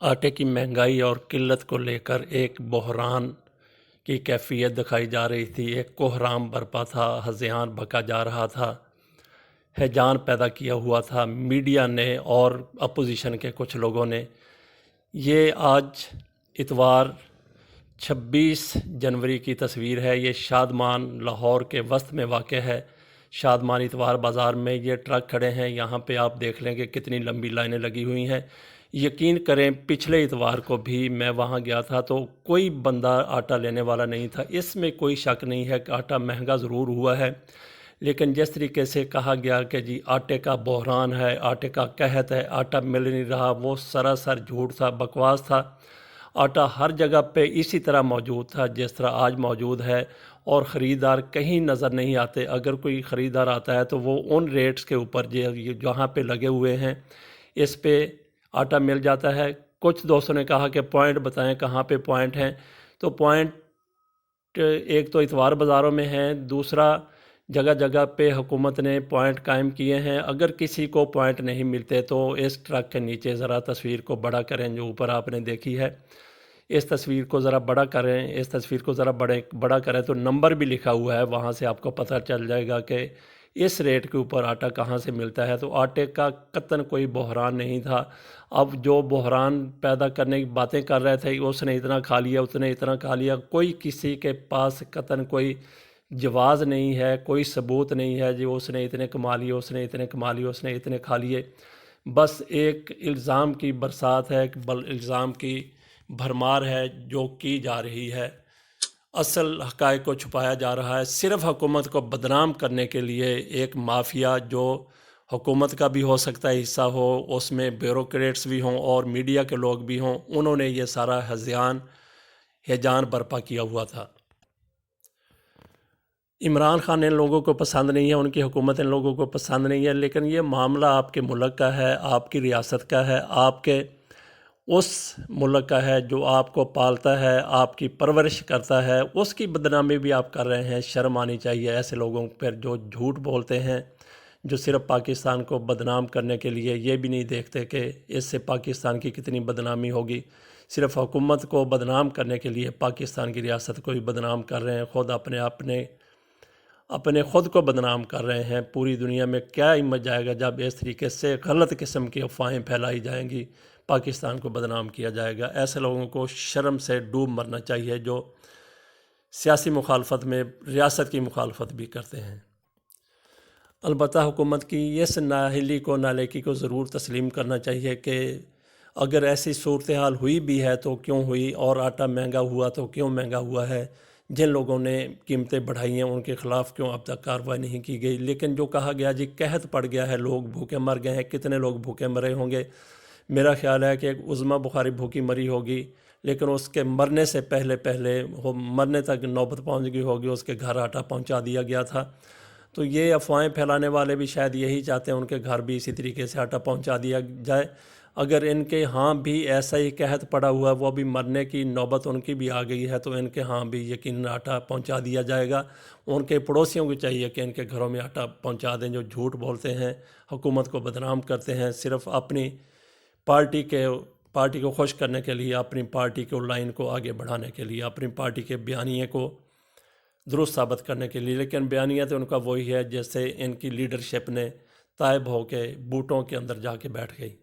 आटे की महंगाई और किल्लत को लेकर एक बहरान की कैफियत दिखाई जा रही थी। एक कोहराम बरपा था, हज़यान बका जा रहा था, हैजान पैदा किया हुआ था मीडिया ने और अपोजिशन के कुछ लोगों ने। ये आज इतवार 26 जनवरी की तस्वीर है। ये शादमान लाहौर के वस्त में वाक़ है। शादमान इतवार बाज़ार में ये ट्रक खड़े हैं। यहाँ पे आप देख लें कि कितनी लंबी लाइनें लगी हुई हैं। यकीन करें, पिछले इतवार को भी मैं वहाँ गया था तो कोई बंदा आटा लेने वाला नहीं था। इसमें कोई शक नहीं है कि आटा महंगा ज़रूर हुआ है, लेकिन जिस तरीके से कहा गया कि जी आटे का बहरान है, आटे का कहत है, आटा मिल नहीं रहा, वो सरासर झूठ था, बकवास था। आटा हर जगह पे इसी तरह मौजूद था जिस तरह आज मौजूद है, और ख़रीदार कहीं नज़र नहीं आते। अगर कोई ख़रीदार आता है तो वो उन रेट्स के ऊपर जो जहाँ पे लगे हुए हैं इस पे आटा मिल जाता है। कुछ दोस्तों ने कहा कि पॉइंट बताएं, कहाँ पे पॉइंट हैं। तो पॉइंट एक तो इतवार बाज़ारों में हैं, दूसरा जगह जगह पे हुकूमत ने पॉइंट कायम किए हैं। अगर किसी को पॉइंट नहीं मिलते तो इस ट्रक के नीचे ज़रा तस्वीर को बड़ा करें, जो ऊपर आपने देखी है, इस तस्वीर को ज़रा बड़ा करें, इस तस्वीर को ज़रा बड़ा करें तो नंबर भी लिखा हुआ है, वहाँ से आपको पता चल जाएगा कि इस रेट के ऊपर आटा कहाँ से मिलता है। तो आटे का कतन कोई बहरान नहीं था। अब जो बहरान पैदा करने की बातें कर रहे थे, उसने इतना खा लिया, उसने इतना खा लिया, कोई किसी के पास कतन कोई जवाज़ नहीं है, कोई सबूत नहीं है जो उसने इतने कमा लिए, उसने इतने कमा लिए, उसने इतने खा लिए। बस एक इल्ज़ाम की बरसात है, इल्ज़ाम की भरमार है जो की जा रही है। असल हक़ाइक़ को छुपाया जा रहा है सिर्फ़ हुकूमत को बदनाम करने के लिए। एक माफिया जो हुकूमत का भी हो सकता है हिस्सा हो, उसमें ब्यूरोक्रेट्स भी हों और मीडिया के लोग भी हों, उन्होंने ये सारा हैजान बर्पा किया हुआ था। इमरान खान इन लोगों को पसंद नहीं है, उनकी हुकूमत इन लोगों को पसंद नहीं है, लेकिन ये मामला आपके मुल्क का है, आपकी रियासत का है, आपके उस मुल्क का है जो आपको पालता है, आपकी परवरिश करता है, उसकी बदनामी भी आप कर रहे हैं। शर्म आनी चाहिए ऐसे लोगों पर जो झूठ बोलते हैं, जो सिर्फ़ पाकिस्तान को बदनाम करने के लिए ये भी नहीं देखते कि इससे पाकिस्तान की कितनी बदनामी होगी। सिर्फ़ हुकूमत को बदनाम करने के लिए पाकिस्तान की रियासत को भी बदनाम कर रहे हैं, ख़ुद अपने ख़ुद को बदनाम कर रहे हैं। पूरी दुनिया में क्या इमेज जाएगा जब इस तरीके से गलत किस्म की अफवाहें फैलाई जाएंगी, पाकिस्तान को बदनाम किया जाएगा। ऐसे लोगों को शर्म से डूब मरना चाहिए जो सियासी मुखालफत में रियासत की मुखालफत भी करते हैं। अलबत्ता हुकूमत की इस नाअहली को, नालायकी को ज़रूर तस्लीम करना चाहिए कि अगर ऐसी सूरत हाल हुई भी है तो क्यों हुई, और आटा महंगा हुआ तो क्यों महंगा हुआ है। जिन लोगों ने कीमतें बढ़ाई हैं उनके ख़िलाफ़ क्यों अब तक कार्रवाई नहीं की गई। लेकिन जो कहा गया जी कहत पड़ गया है, लोग भूखे मर गए हैं, कितने लोग भूखे मरे होंगे। मेरा ख्याल है कि एक उज़्मा बुखारी भूखी मरी होगी, लेकिन उसके मरने से पहले वो मरने तक नौबत पहुंच गई होगी, उसके घर आटा पहुंचा दिया गया था। तो ये अफवाहें फैलाने वाले भी शायद यही चाहते हैं उनके घर भी इसी तरीके से आटा पहुंचा दिया जाए। अगर इनके यहाँ भी ऐसा ही कहत पड़ा हुआ, वो भी मरने की नौबत उनकी भी आ गई है, तो इनके यहाँ भी यकीनन आटा पहुंचा दिया जाएगा। उनके पड़ोसियों को चाहिए कि इनके घरों में आटा पहुंचा दें, जो झूठ बोलते हैं, हुकूमत को बदनाम करते हैं, सिर्फ़ अपनी पार्टी को खुश करने के लिए, अपनी पार्टी को लाइन को आगे बढ़ाने के लिए, अपनी पार्टी के बयानिए को दुरुस्त साबित करने के लिए। लेकिन बयानिया तो उनका वही है जैसे इनकी लीडरशिप ने तायब होकर बूटों के अंदर जाके बैठ गई।